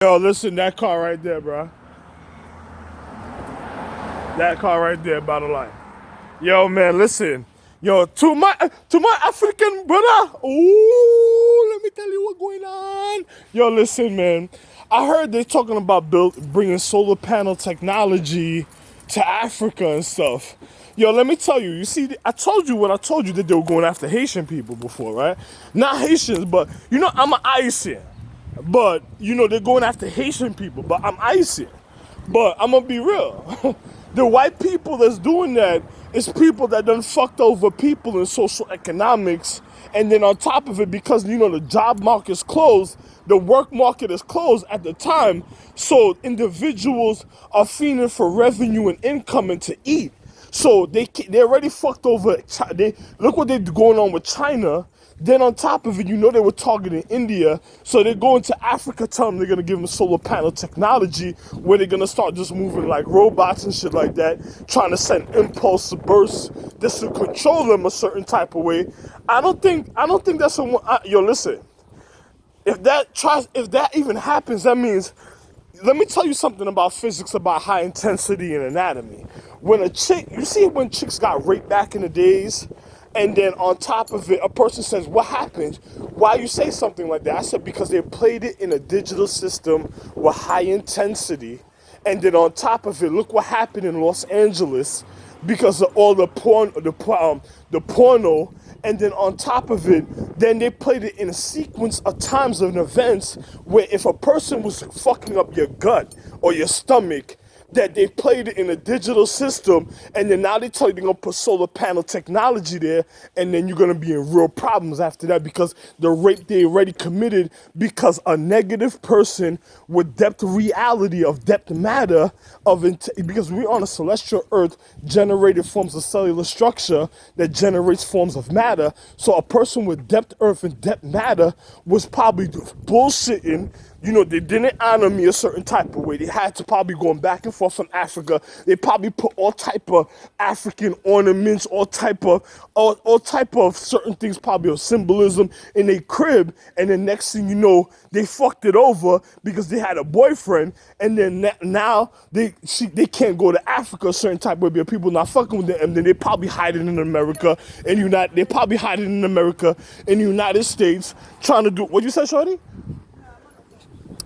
Yo, listen, that car right there, bro. That car right there, by the line. Yo, man, listen. Yo, to my African brother. Ooh, let me tell you what's going on. Yo, listen, man. I heard they talking about bringing solar panel technology to Africa and stuff. Yo, let me tell you. You see, I told you what I told you that they were going after Haitian people before, right? Not Haitians, but I'm an Haitian. But they're going after Haitian people. But I'm Haitian. But I'm gonna be real. The white people that's doing that is people that done fucked over people in social economics, and then on top of it, because the job market is closed, the work market is closed at the time, so individuals are fiending for revenue and income and to eat. So they already fucked over. They look what they're going on with China. Then on top of it, they were targeting India. So they're going to Africa, tell them they're gonna give them solar panel technology, where they're gonna start just moving like robots and shit like that, trying to send impulse bursts just to control them a certain type of way. I don't think that's yo, listen. If that even happens, that means, let me tell you something about physics, about high intensity and anatomy. You see when chicks got raped back in the days, and then on top of it, a person says, what happened? Why you say something like that? I said, because they played it in a digital system with high intensity. And then on top of it, look what happened in Los Angeles because of all the porno. And then on top of it, then they played it in a sequence of times and events where if a person was fucking up your gut or your stomach, that they played it in a digital system, and then now they tell you they're gonna put solar panel technology there, and then you're gonna be in real problems after that because the rape they already committed, because a negative person with depth reality of depth matter because we're on a celestial earth generated forms of cellular structure that generates forms of matter. So a person with depth earth and depth matter was probably bullshitting. They didn't honor me a certain type of way. They had to probably going back and forth from Africa. They probably put all type of African ornaments, all type of certain things, probably of symbolism in their crib. And then next thing you know, they fucked it over because they had a boyfriend. And then now they can't go to Africa a certain type of way because people not fucking with them. And then they probably hiding in America and they probably hiding in America in the United States trying to do what you said, Shorty?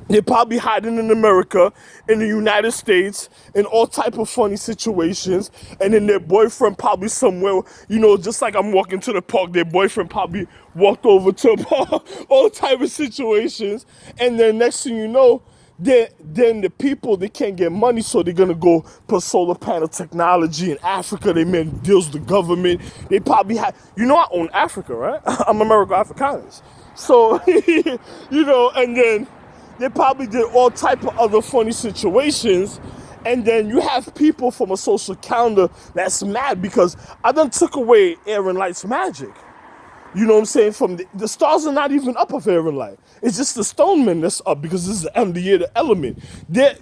They're probably hiding in America, in the United States, in all type of funny situations, and then their boyfriend probably somewhere, just like I'm walking to the park, their boyfriend probably walked over to a park, all type of situations, and then next thing you know, then the people, they can't get money, so they're gonna go put solar panel technology in Africa. They made deals with the government. They probably I own Africa, right? I'm American Afrikaners. So, and then they probably did all type of other funny situations, and then you have people from a social calendar that's mad because I done took away Aaron Light's magic. You know what I'm saying? From the stars are not even up of Aaron Light. It's just the Stoneman that's up because this is the year the element. They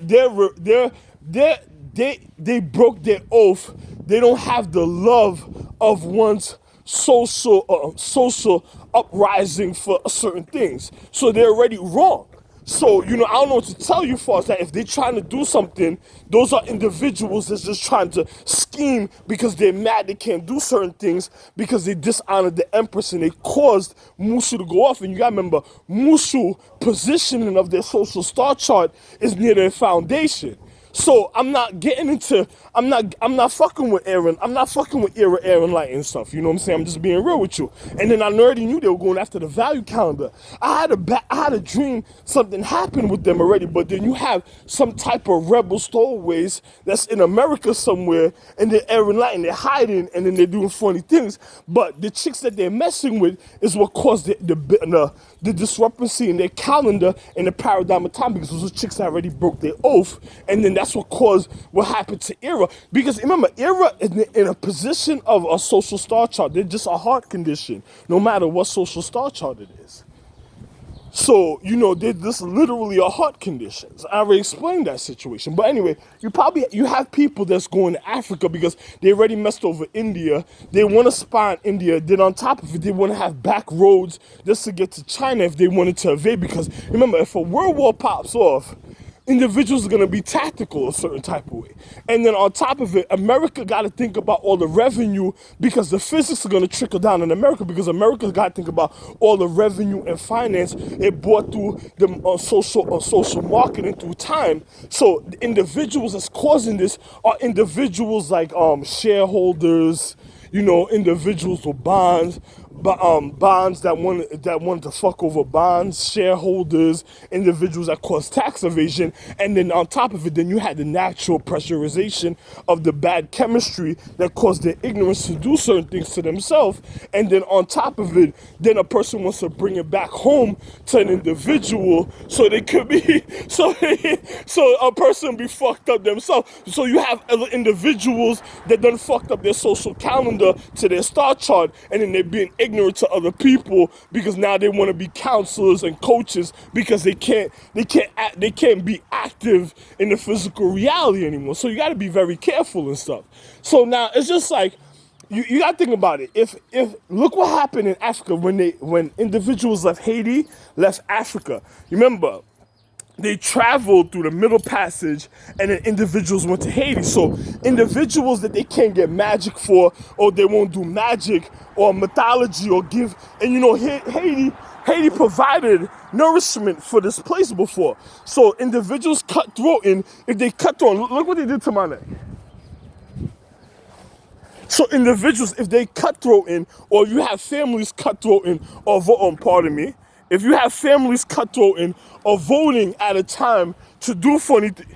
broke their oath. They don't have the love of one's social uprising for certain things. So they're already wrong. So, I don't know what to tell you for that. If they're trying to do something, those are individuals that's just trying to scheme because they're mad they can't do certain things because they dishonored the Empress and they caused Mushu to go off. And you gotta remember, Mushu positioning of their social star chart is near their foundation. So I'm not fucking with Aaron. I'm not fucking with Aaron Light and stuff. You know what I'm saying? I'm just being real with you. And then I already knew they were going after the value calendar. I had a dream something happened with them already, but then you have some type of rebel stowaways that's in America somewhere, and they're Aaron Light and they're hiding, and then they're doing funny things. But the chicks that they're messing with is what caused the discrepancy in their calendar and the paradigm of time, because those chicks already broke their oath, and then that's what caused what happened to Era. Because remember, Era is in a position of a social star chart. They're just a heart condition, no matter what social star chart it is. So, this is literally a heart condition. I already explained that situation. But anyway, you have people that's going to Africa because they already messed over India. They want to spy on India. Then on top of it, they want to have back roads just to get to China if they wanted to evade. Because remember, if a world war pops off, individuals are going to be tactical a certain type of way. And then on top of it, America got to think about all the revenue because the physics are going to trickle down in America because America's got to think about all the revenue and finance it brought through the social marketing through time. So the individuals that's causing this are individuals like shareholders, individuals with bonds that wanted to fuck over bonds, shareholders, individuals that cause tax evasion, and then on top of it, then you had the natural pressurization of the bad chemistry that caused their ignorance to do certain things to themselves, and then on top of it, then a person wants to bring it back home to an individual so they could be so a person be fucked up themselves. So you have other individuals that done fucked up their social calendar to their star chart, and then they're being ignorant to other people because now they want to be counselors and coaches because they can't be active in the physical reality anymore. So you got to be very careful and stuff. So now it's just like you got to think about it. If look what happened in Africa when individuals left Haiti, left Africa. Remember, they traveled through the Middle Passage, and then individuals went to Haiti. So individuals that they can't get magic for, or they won't do magic or mythology or give, and Haiti provided nourishment for this place before. So individuals cutthroating, if they cut throat, look what they did to my neck. So individuals, if they cutthroating, or you have families cutthroating, or pardon me, if you have families cutthroating or voting at a time to do funny things,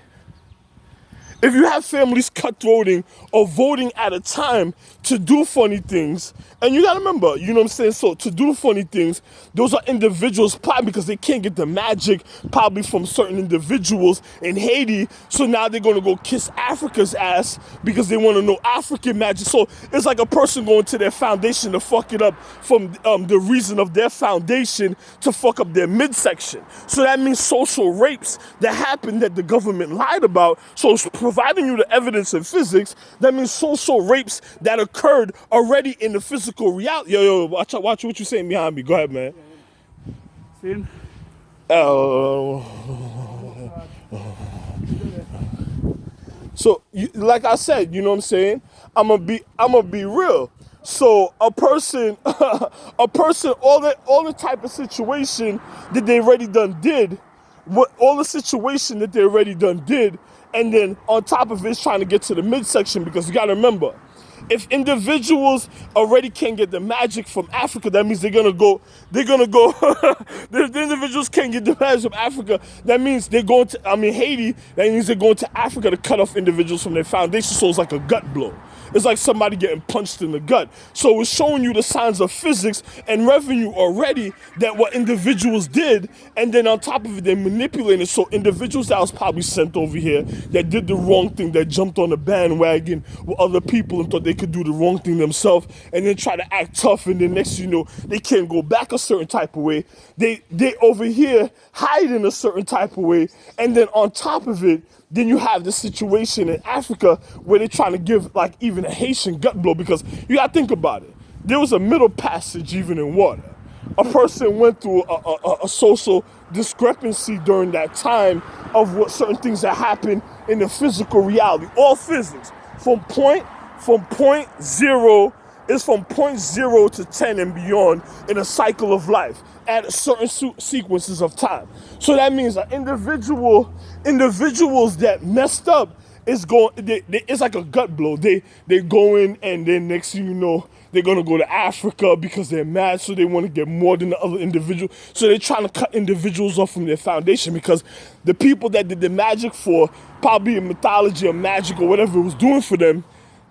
if you have families cutthroating or voting at a time to do funny things, and you gotta remember, you know what I'm saying? So to do funny things, those are individuals probably because they can't get the magic probably from certain individuals in Haiti. So now they're gonna go kiss Africa's ass because they want to know African magic. So it's like a person going to their foundation to fuck it up from the reason of their foundation to fuck up their midsection. So that means social rapes that happened that the government lied about. So it's providing you the evidence in physics. That means social rapes that occurred already in the physical reality. Yo, watch what you're saying behind me. Go ahead, man. See? So, like I said, you know what I'm saying? I'm gonna be real. So a person, all the type of situation that they already done did, all the situation that they already done did, and then on top of it, it's trying to get to the midsection because you gotta remember, if individuals already can't get the magic from Africa, that means they're gonna go, the individuals can't get the magic from Africa, that means they're going to, Haiti, that means they're going to Africa to cut off individuals from their foundation, so it's like a gut blow. It's like somebody getting punched in the gut. So it's showing you the signs of physics and revenue already that what individuals did, and then on top of it, they're manipulating it. So individuals that was probably sent over here that did the wrong thing, that jumped on the bandwagon with other people and thought they could do the wrong thing themselves, and then try to act tough, and then next you know, they can't go back a certain type of way. They over here hide in a certain type of way, and then on top of it, then you have the situation in Africa where they're trying to give like even a Haitian gut blow, because you gotta think about it. There was a middle passage even in water. A person went through a social discrepancy during that time of what certain things that happen in the physical reality. All physics from point zero is from point zero to 10 and beyond in a cycle of life at certain sequences of time. So that means that individuals that messed up is going. It's like a gut blow. They go in, and then next thing you know, they're gonna go to Africa because they're mad, so they want to get more than the other individual. So they're trying to cut individuals off from their foundation because the people that did the magic for, probably in mythology or magic or whatever it was doing for them,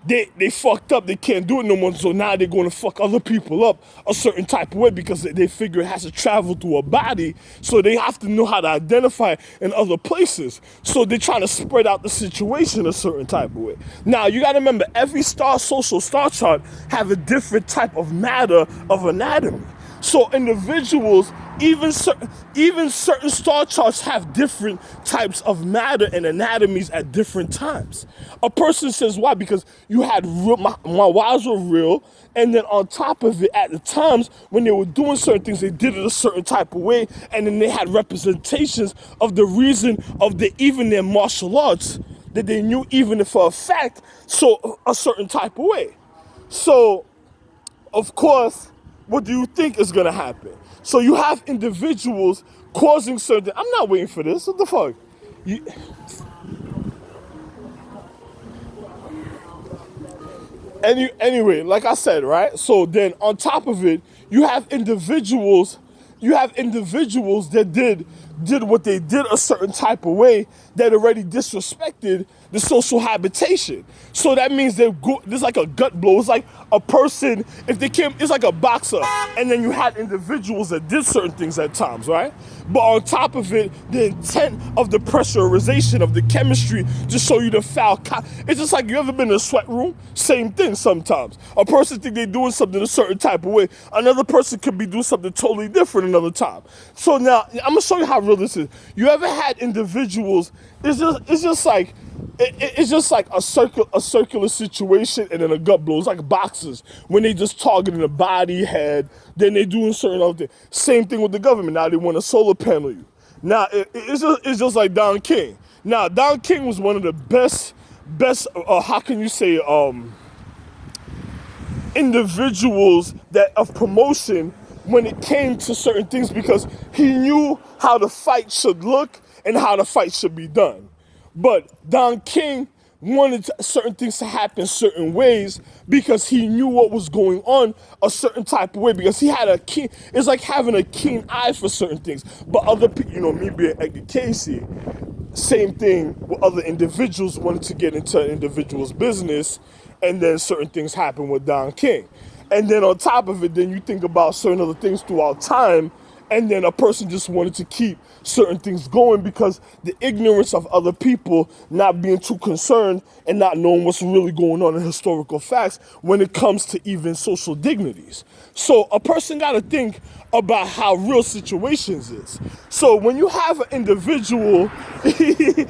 they fucked up, they can't do it no more, so now they're going to fuck other people up a certain type of way because they figure it has to travel through a body, so they have to know how to identify it in other places. So they're trying to spread out the situation a certain type of way. Now, you got to remember, every social star chart have a different type of matter of anatomy. So individuals, even certain star charts have different types of matter and anatomies at different times. A person says, why? Because you had real, my wives were real, and then on top of it, at the times when they were doing certain things, they did it a certain type of way, and then they had representations of the reason of even their martial arts that they knew even for a fact, so a certain type of way. So, of course, what do you think is gonna happen? So you have individuals causing certain. I'm not waiting for this. What the fuck? Anyway, like I said, right? So then on top of it, you have individuals that did what they did a certain type of way that already disrespected the social habitation. So that means there's like a gut blow. It's like a person, if they came, it's like a boxer, and then you had individuals that did certain things at times, right? But on top of it, the intent of the pressurization of the chemistry to show you the foul. It's just like, you ever been in a sweat room? Same thing sometimes. A person think they're doing something a certain type of way. Another person could be doing something totally different another time. So now, I'm gonna show you how real this is. You ever had individuals, it's just like a circular situation, and then a gut blow. It's like boxers when they just targeting the body, head, then they doing certain other things. Same thing with the government. Now they want to solar panel you. Now it's just like Don King. Now Don King was one of the best how can you say individuals that of promotion when it came to certain things, because he knew how the fight should look and how the fight should be done. But Don King wanted certain things to happen certain ways because he knew what was going on a certain type of way, because he had it's like having a keen eye for certain things. But other people, me being Edgar Casey, same thing with other individuals wanted to get into an individual's business, and then certain things happen with Don King. And then on top of it, then you think about certain other things throughout time, and then a person just wanted to keep certain things going because the ignorance of other people not being too concerned and not knowing what's really going on in historical facts when it comes to even social dignities. So a person got to think about how real situations is. So when you have an individual, even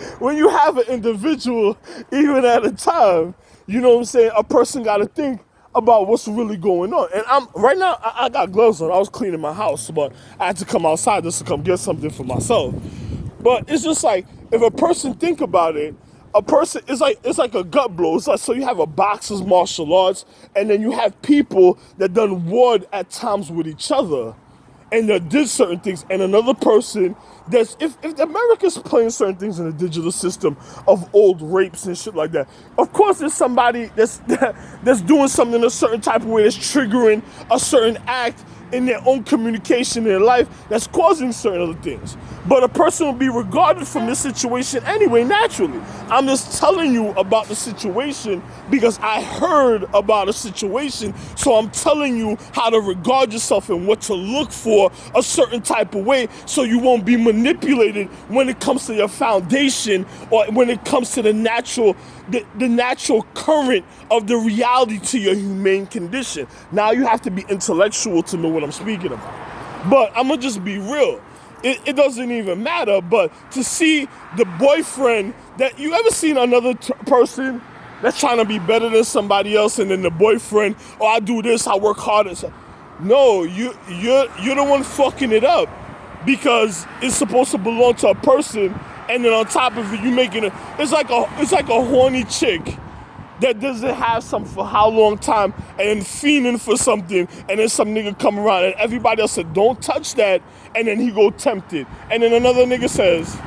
at a time, you know what I'm saying, a person got to think about what's really going on. And right now, I got gloves on. I was cleaning my house, but I had to come outside just to come get something for myself. But it's just like, if a person think about it, it's like a gut blow. It's like, so you have a boxer's martial arts, and then you have people that done warred at times with each other, and that did certain things, and another person if America's playing certain things in the digital system of old rapes and shit like that, of course there's somebody that's doing something a certain type of way that's triggering a certain act in their own communication in their life that's causing certain other things. But a person will be regarded from this situation anyway, naturally. I'm just telling you about the situation because I heard about a situation, so I'm telling you how to regard yourself and what to look for a certain type of way so you won't be manipulated when it comes to your foundation or when it comes to the natural current of the reality to your humane condition. Now you have to be intellectual to know what I'm speaking about. But I'm gonna just be real. It doesn't even matter, but to see the boyfriend that you ever seen another person that's trying to be better than somebody else, and then the boyfriend, oh, I do this, I work harder. No, you're the one fucking it up because it's supposed to belong to a person, and then on top of it, you making it's like a horny chick that doesn't have some for how long time and then fiending for something, and then some nigga come around and everybody else said don't touch that, and then he go tempted, and then another nigga says,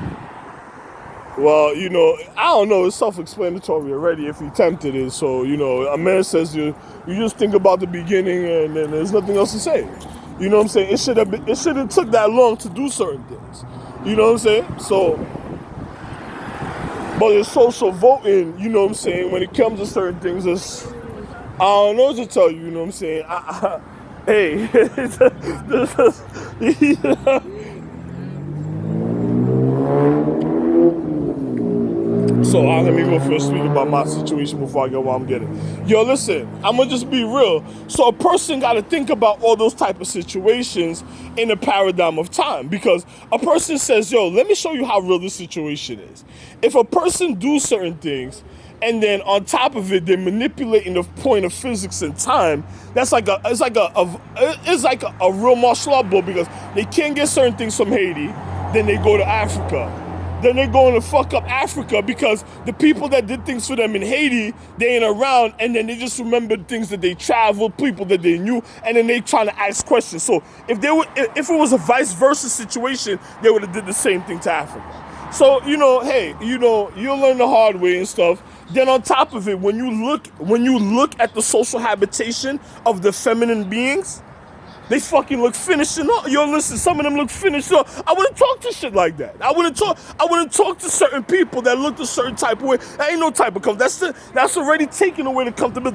well, I don't know, it's self-explanatory already if he tempted it. So, a man says you just think about the beginning and then there's nothing else to say. You know what I'm saying? It should have took that long to do certain things. You know what I'm saying? So, but it's social voting, you know what I'm saying, when it comes to certain things, I don't know what to tell you, you know what I'm saying? Hey, So let me go first speak about my situation before I get what I'm getting. Yo, listen, I'm gonna just be real. So a person gotta think about all those type of situations in a paradigm of time, because a person says, yo, let me show you how real this situation is. If a person do certain things and then on top of it they're manipulating the point of physics and time, that's like it's like a real martial art book, because they can't get certain things from Haiti, then they go to Africa. Then they're going to fuck up Africa because the people that did things for them in Haiti, they ain't around, and then they just remembered things that they traveled, people that they knew, and then they trying to ask questions. So if it was a vice versa situation, they would have did the same thing to Africa. So, hey, you'll learn the hard way and stuff. Then on top of it, when you look at the social habitation of the feminine beings, they fucking look finished and all. Yo, listen, some of them look finished up. I wouldn't talk to shit like that. I wouldn't talk to certain people that looked a certain type of way. That ain't no type of comfort. That's already taking away the comfortability.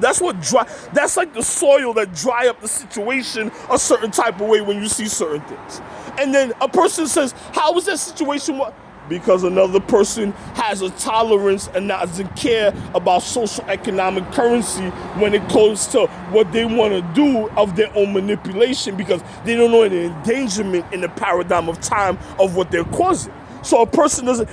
That's like the soil that dry up the situation a certain type of way when you see certain things. And then a person says, how was that situation? Because another person has a tolerance and doesn't care about social economic currency when it comes to what they want to do of their own manipulation, because they don't know any endangerment in the paradigm of time of what they're causing. So a person doesn't.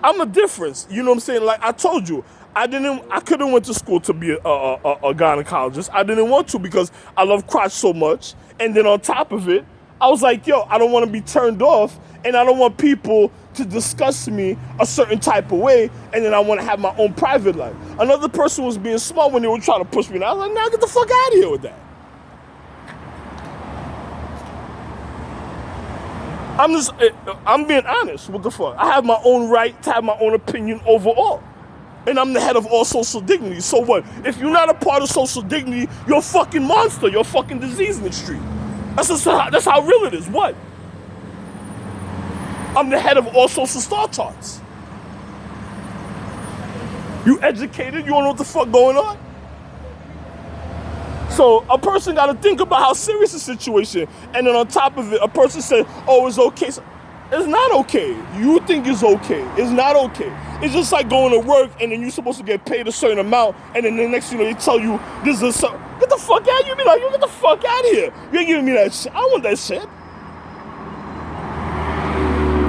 I'm a difference. You know what I'm saying? Like I told you, I couldn't went to school to be a gynecologist. I didn't want to because I love crotch so much. And then on top of it, I was like, yo, I don't want to be turned off, and I don't want people to discuss me a certain type of way, and then I want to have my own private life. Another person was being smart when they were trying to push me, and I was like, nah, get the fuck out of here with that. I'm being honest. What the fuck? I have my own right to have my own opinion overall. And I'm the head of all social dignity. So what? If you're not a part of social dignity, you're a fucking monster. You're a fucking disease in the street. That's how real it is. What? I'm the head of all social star charts. You educated? You don't know what the fuck going on? So a person got to think about how serious the situation. And then on top of it, a person said, oh, it's okay. So it's not okay. You think it's okay. It's not okay. It's just like going to work and then you're supposed to get paid a certain amount, and then the next thing you know, they tell you this is get the fuck out. You be like, you get the fuck out of here. You ain't giving me that shit. I don't want that shit.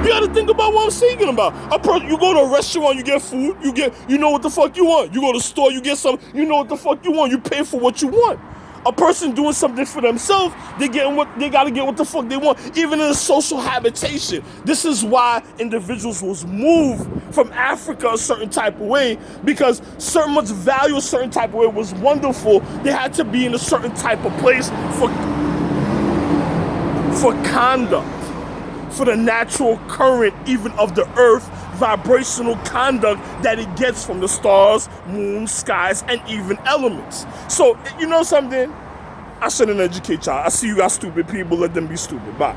You gotta think about what I'm speaking about. You go to a restaurant, you get food, you know what the fuck you want. You go to the store, you get something, you know what the fuck you want. You pay for what you want. A person doing something for themselves, they gotta get what the fuck they want, even in a social habitation. This is why individuals was moved from Africa a certain type of way, because certain much value a certain type of way was wonderful. They had to be in a certain type of place for conduct, for the natural current even of the earth, vibrational conduct that it gets from the stars, moon, skies, and even elements. So, you know something? I shouldn't educate y'all. I see you got stupid people, let them be stupid. Bye.